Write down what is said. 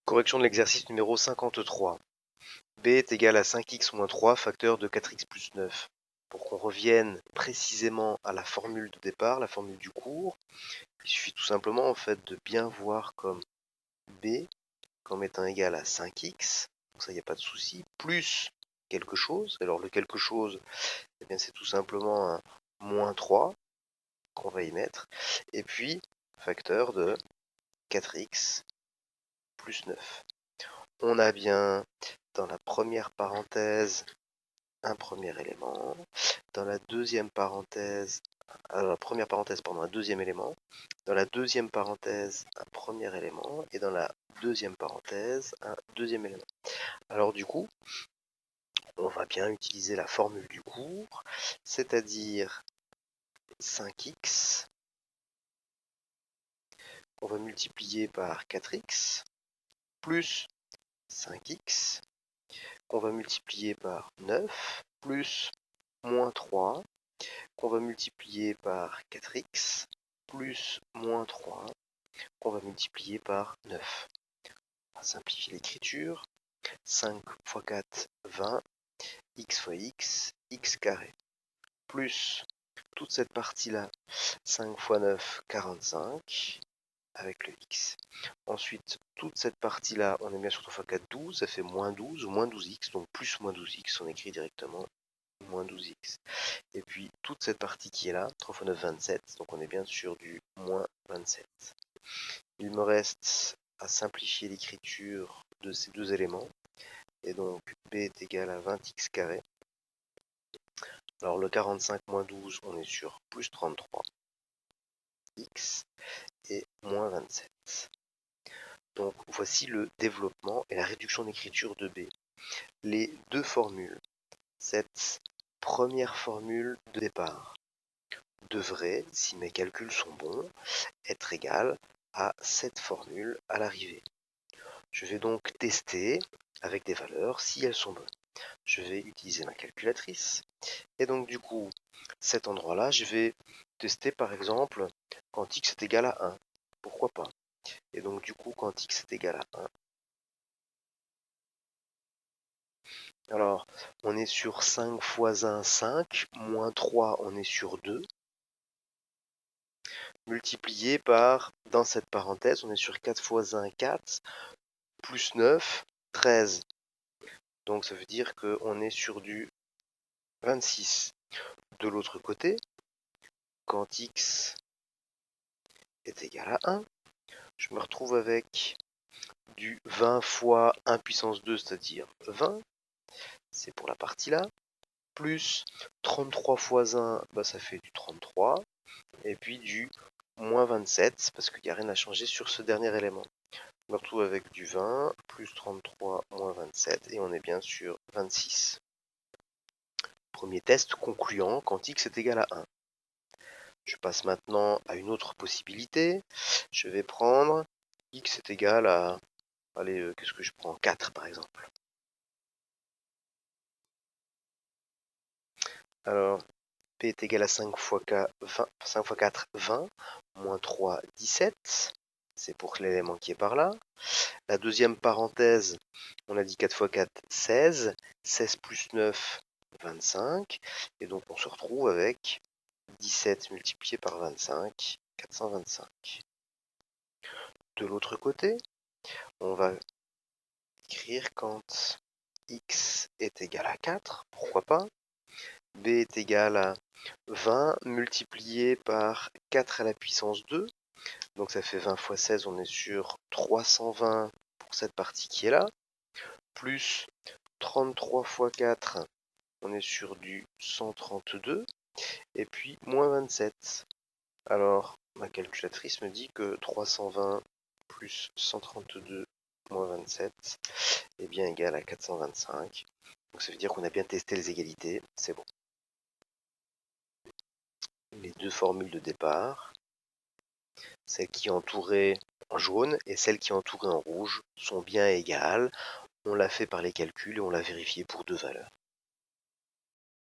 Correction de l'exercice numéro 53. B est égal à 5x moins 3, facteur de 4x plus 9. Pour qu'on revienne précisément à la formule de départ, la formule du cours, il suffit tout simplement en fait de bien voir comme B comme étant égal à 5x, donc ça il n'y a pas de souci, plus quelque chose. Alors le quelque chose, eh bien c'est tout simplement un moins 3 qu'on va y mettre, et puis facteur de 4x plus 9. On a bien dans la première parenthèse un premier élément, dans la deuxième parenthèse, la première parenthèse, pardon, un deuxième élément, dans la deuxième parenthèse, un premier élément, et dans la deuxième parenthèse, un deuxième élément. Alors du coup, on va bien utiliser la formule du cours, c'est-à-dire 5x, on va multiplier par 4x, plus 5x, qu'on va multiplier par 9, plus moins 3, qu'on va multiplier par 4x, plus moins 3, qu'on va multiplier par 9. On va simplifier l'écriture. 5 fois 4, 20, x fois x, x carré, plus toute cette partie-là, 5 fois 9, 45, avec le x. Ensuite, toute cette partie-là, on est bien sur 3 fois 4, 12, ça fait moins 12, ou moins 12x, donc plus moins 12x, on écrit directement moins 12x. Et puis, toute cette partie qui est là, 3 fois 9, 27, donc on est bien sur du moins 27. Il me reste à simplifier l'écriture de ces deux éléments, et donc b est égal à 20x carré. Alors le 45 moins 12, on est sur plus 33, x, et moins 27. Donc voici le développement et la réduction d'écriture de B. Les deux formules, cette première formule de départ devrait, si mes calculs sont bons, être égale à cette formule à l'arrivée. Je vais donc tester avec des valeurs si elles sont bonnes. Je vais utiliser ma calculatrice. Et donc du coup, cet endroit-là, je vais tester par exemple quand x est égal à 1. Pourquoi pas? Et donc du coup, quand x est égal à 1, alors on est sur 5 fois 1, 5, moins 3, on est sur 2, multiplié par, dans cette parenthèse, on est sur 4 fois 1, 4, plus 9, 13. Donc ça veut dire qu'on est sur du 26. De l'autre côté, quand x est égal à 1, je me retrouve avec du 20 fois 1 puissance 2, c'est-à-dire 20, c'est pour la partie là, plus 33 fois 1, bah, ça fait du 33, et puis du moins 27, parce qu'il n'y a rien à changer sur ce dernier élément. Je me retrouve avec du 20, plus 33, moins 27, et on est bien sur 26. Premier test concluant quand x est égal à 1. Je passe maintenant à une autre possibilité. Je vais prendre x est égal à, allez, qu'est-ce que je prends? 4 par exemple. Alors, P est égal à 5 fois 4, 20, moins 3, 17. C'est pour l'élément qui est par là. La deuxième parenthèse, on a dit 4 fois 4, 16. 16 plus 9, 25. Et donc, on se retrouve avec 17 multiplié par 25, 425. De l'autre côté, on va écrire quand x est égal à 4, pourquoi pas. B est égal à 20 multiplié par 4 à la puissance 2. Donc ça fait 20 fois 16, on est sur 320 pour cette partie qui est là. Plus 33 fois 4, on est sur du 132. Et puis moins 27. Alors ma calculatrice me dit que 320 plus 132 moins 27 est bien égal à 425. Donc ça veut dire qu'on a bien testé les égalités, c'est bon. Les deux formules de départ, celle qui est entourée en jaune et celle qui est entourée en rouge, sont bien égales. On l'a fait par les calculs et on l'a vérifié pour deux valeurs.